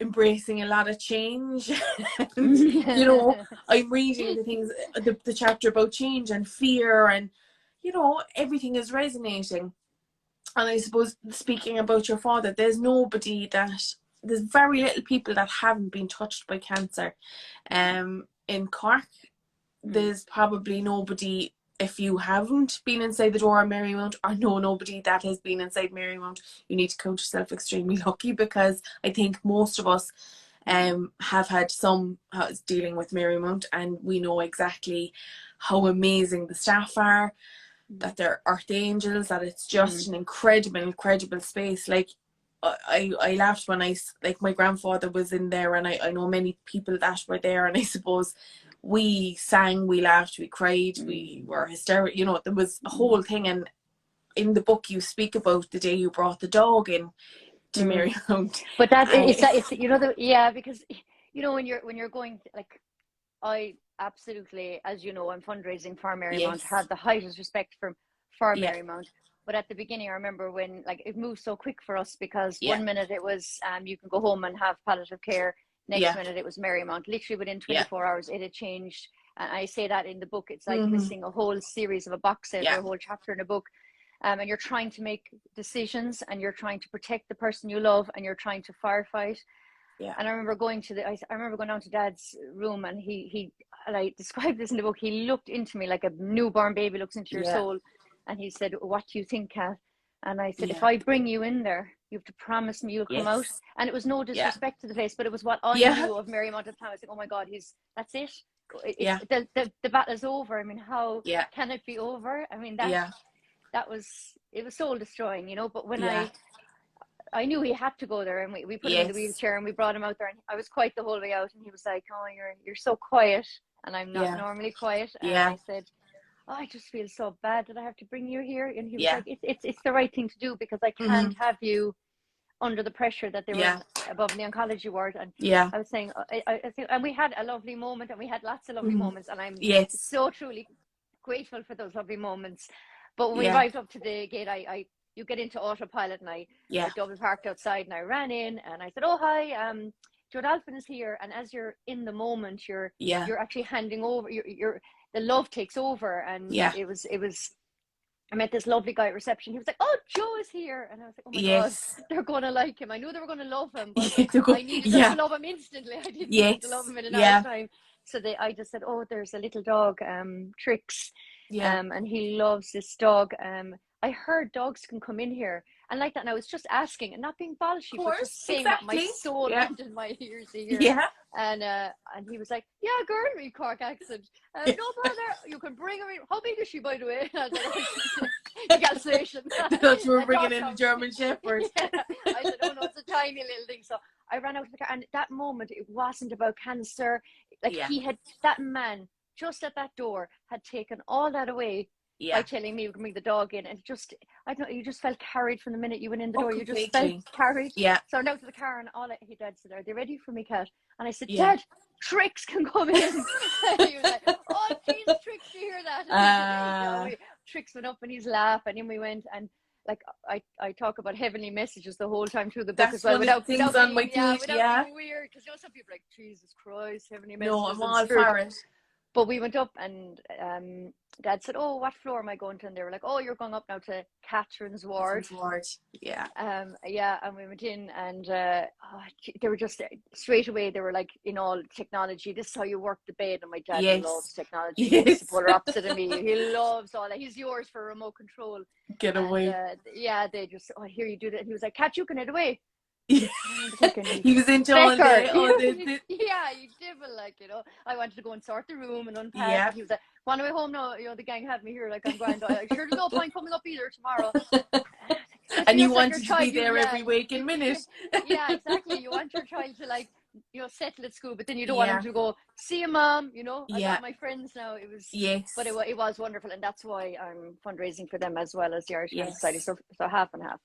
embracing a lot of change. And, you know, I'm reading the things, the chapter about change and fear, and, you know, everything is resonating. And I suppose, speaking about your father, there's very little people that haven't been touched by cancer. In Cork, there's probably nobody, if you haven't been inside the door of Marymount, or know nobody that has been inside Marymount, you need to count yourself extremely lucky, because I think most of us have had some dealing with Marymount, and we know exactly how amazing the staff are, that they're earth angels, that it's just an incredible space. Like, I laughed when my grandfather was in there, and I know many people that were there, and I suppose we sang, we laughed, we cried, we were hysterical, you know, there was a whole thing. And in the book you speak about the day you brought the dog in to Marymount. But it's you know, because, you know, when you're going, like, I absolutely, as you know, I'm fundraising for Marymount, had the highest respect for Marymount. But at the beginning, I remember when, like, it moved so quick for us, because 1 minute it was you can go home and have palliative care, next minute it was Marymount. Literally within 24 hours it had changed. And I say that in the book, it's like missing a whole series of a box set or a whole chapter in a book. And you're trying to make decisions, and you're trying to protect the person you love, and you're trying to firefight. And I remember going down to Dad's room, and and I described this in the book, he looked into me like a newborn baby looks into your soul, and he said, "What do you think, Kat?" And I said, "If I bring you in there, you have to promise me you'll come out." And it was no disrespect to the place, but it was what I knew of Marymount at the time. I was like, "Oh my God, that's it. The battle's over." I mean, how can it be over? I mean, it was soul destroying, you know. But when I knew he had to go there, and we put him in the wheelchair, and we brought him out there, and I was quiet the whole way out, and he was like, "Oh, you're so quiet," and I'm not normally quiet. And I said, "Oh, I just feel so bad that I have to bring you here." And he was like, it's the right thing to do, because I can't have you under the pressure that they were above in the oncology ward. And I was saying, I think, and we had a lovely moment, and we had lots of lovely moments, and I'm so truly grateful for those lovely moments. But when we arrived up to the gate, you get into autopilot, and I double parked outside, and I ran in, and I said, "Oh, hi, Joe Dolphin is here." And as you're in the moment, you're actually handing over, the love takes over. And it was I met this lovely guy at reception. He was like, "Oh, Joe is here." And I was like, "Oh my God, they're going to like him." I knew they were going to love him, but I needed them to love him instantly. I didn't need to love him in an hour's time. So I just said, "Oh, there's a little dog, Trix, and he loves this dog. I heard dogs can come in here." And like that, and I was just asking and not being bolshy, but just saying what my soul went in my ears to hear. And he was like, "Yeah, girl," with Cork accent. "No bother, you can bring her in." How big is she, by the way? And I was like, "Oh, you got station." I thought you were bringing in a German Shepherd. I said, "Oh no, it's a tiny little thing." So I ran out of the car, and that moment, it wasn't about cancer. Like that man just at that door had taken all that away. By telling me we can bring the dog in, and I don't know, you just felt carried from the minute you went in the door. You just felt carried. So I went out to the car, and Dad said, "Are they ready for me, Kat?" And I said, "Dad, Trix can come in." And he was like, "Oh, jeez, Trix, do you hear that?" Trix went up, and he's laughing, and we went, and like I talk about heavenly messages the whole time through the book as well, without being weird, because some people are like, "Jesus Christ, heavenly messages." No, I'm all for it. But we went up, and Dad said, "Oh, what floor am I going to?" And they were like, "Oh, you're going up now to Catherine's ward." And we went in, and they were just straight away. They were like, in all technology, "This is how you work the bed." And my dad loves technology. He's the polar opposite of me. He loves all that. He's yours for remote control. Get away. They just, "Oh, here you do that." And he was like, "Kat, you can head away." He was into all the you devil, like, you know. I wanted to go and sort the room and unpack, and he was like, "On the way home now, you know, the gang had me here, like, I'm grand." I sure, there's no point coming up either tomorrow. And you wanted to be there every waking minute. Exactly. You want your child to, like, you know, settle at school, but then you don't want him to go, "See you, Mom," you know. I got my friends now. It was but it was wonderful, and that's why I'm fundraising for them as well as the Irish Cancer Society. So half and half.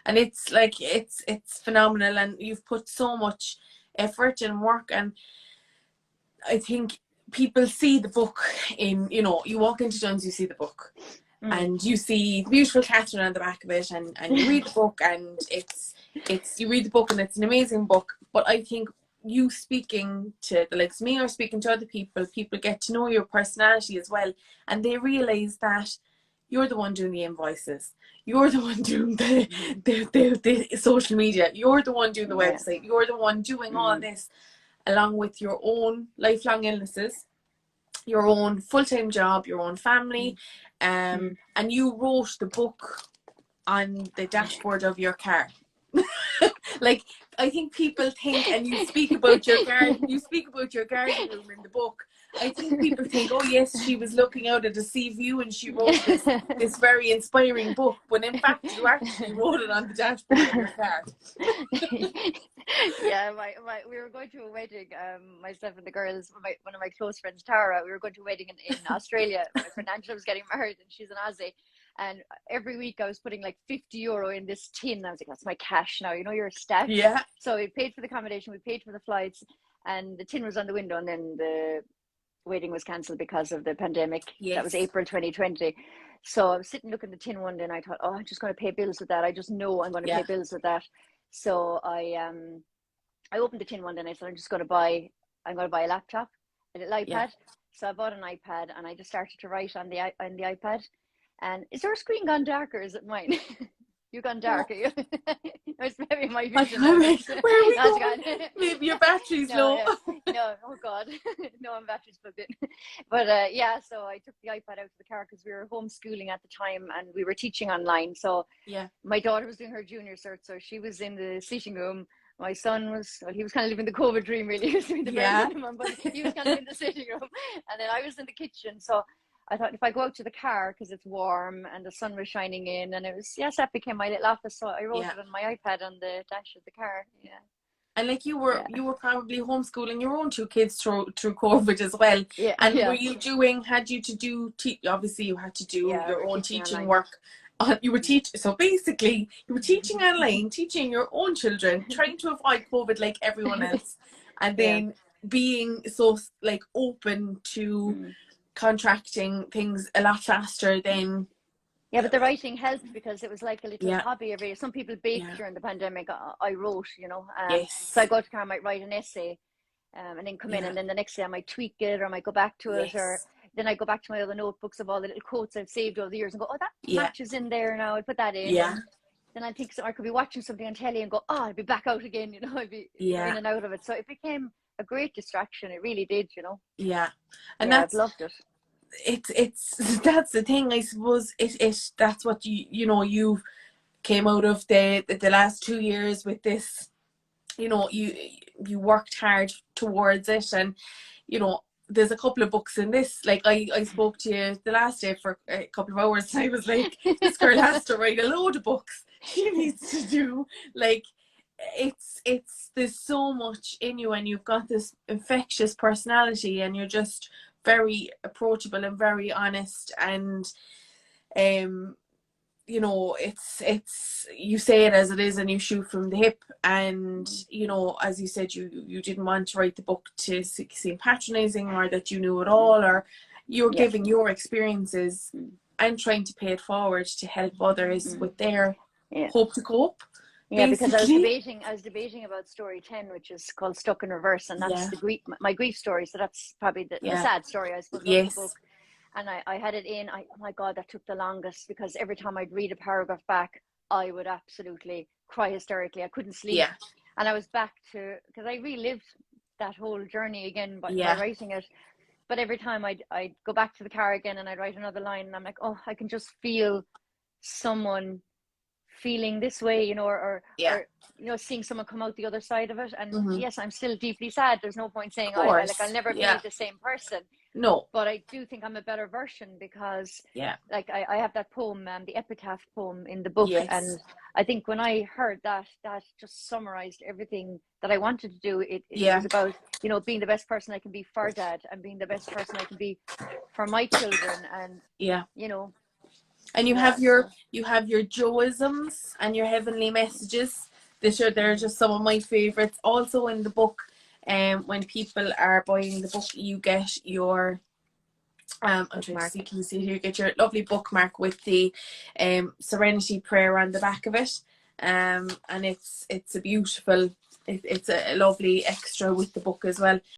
And it's like it's phenomenal, and you've put so much effort and work, and I think people see the book in, you know, you walk into John's, you see the book, and you see the beautiful Catherine on the back of it, and you read the book, and you read the book and it's an amazing book. But I think you speaking to the likes of me or speaking to other people get to know your personality as well, and they realise that you're the one doing the invoices, you're the one doing the social media, you're the one doing the website, you're the one doing all this, along with your own lifelong illnesses, your own full-time job, your own family, and you wrote the book on the dashboard of your car. Like, I think people think, and you speak about your garden room in the book. I think people think, oh yes, she was looking out at a sea view and she wrote this very inspiring book, when in fact you actually wrote it on the dashboard of your car. Yeah, we were going to a wedding, myself and the girls, one of my close friends, Tara, we were going to a wedding in Australia. My friend Angela was getting married and she's an Aussie. And every week I was putting like €50 in this tin. I was like, that's my cash now. You know, you're stacked. Yeah. So we paid for the accommodation, we paid for the flights, and the tin was on the window. And then the wedding was cancelled because of the pandemic. Yes. That was April 2020. So I was sitting looking at the tin one day and I thought, oh, I'm just going to pay bills with that. I just know I'm going to pay bills with that. So I opened the tin one day and I said, I'm going to buy a laptop, a little iPad. Yeah. So I bought an iPad and I just started to write on the iPad. And is your screen gone dark or is it mine? You've gone dark. Oh. It's maybe my vision. Where are we going? Maybe your battery's low. No, oh God. No, my battery's plugged in. But so I took the iPad out of the car because we were homeschooling at the time and we were teaching online. So my daughter was doing her junior cert, so she was in the sitting room. My son he was kind of living the COVID dream, really. He was doing the bare minimum, but he was kind of in the sitting room. And then I was in the kitchen. So I thought if I go out to the car because it's warm and the sun was shining in, and it was that became my little office. So I wrote it on my iPad on the dash of the car. Yeah. And like you were probably homeschooling your own two kids through COVID as well. Yeah. And had you to do obviously you had to do your own teaching work. You were so basically you were teaching online, teaching your own children, trying to avoid COVID like everyone else, and then being so like open to contracting things a lot faster than. Yeah, but the writing helped because it was like a little hobby every day. Some people baked during the pandemic. I wrote, so I go to car, I might write an essay, and then come in, and then the next day I might tweak it or I might go back to it, or then I go back to my other notebooks of all the little quotes I've saved over the years and go, oh, that matches in there now. I put that in. Yeah. Then I think I could be watching something on telly and go, oh, I'll be back out again. I'd be in and out of it. So it became a great distraction. It really did. Yeah, and I've loved it. It's that's the thing, I suppose. That's what you came out of the last 2 years with this. You worked hard towards it, and there's a couple of books in this. Like I spoke to you the last day for a couple of hours and I was like, this girl has to write a load of books. She needs to do like there's so much in you, and you've got this infectious personality, and you're just very approachable and very honest, and it's you say it as it is and you shoot from the hip, and as you said, you didn't want to write the book to seem patronizing or that you knew it all, or you're giving your experiences and trying to pay it forward to help others with their hope to cope. Yeah, because I was debating about story 10, which is called Stuck in Reverse, and that's my grief story. So that's probably the sad story, I suppose, of the book. And I had it in. Oh my God, that took the longest, because every time I'd read a paragraph back, I would absolutely cry hysterically. I couldn't sleep. Yeah. And I was back to, because I relived that whole journey again by writing it. But every time I'd go back to the car again and I'd write another line, and I'm like, oh, I can just feel someone feeling this way, or seeing someone come out the other side of it. And yes, I'm still deeply sad. There's no point saying I'll never be the same person. No, but I do think I'm a better version, because like I have that poem, the epitaph poem in the book, and I think when I heard that just summarized everything that I wanted to do. It was about being the best person I can be for Dad, and being the best person I can be for my children, and and you have your Joisms and your heavenly messages. They're just some of my favorites. Also in the book, when people are buying the book, you get your I'm trying to see, can you see here? Get your lovely bookmark with the Serenity Prayer on the back of it. And it's a beautiful, it's a lovely extra with the book as well.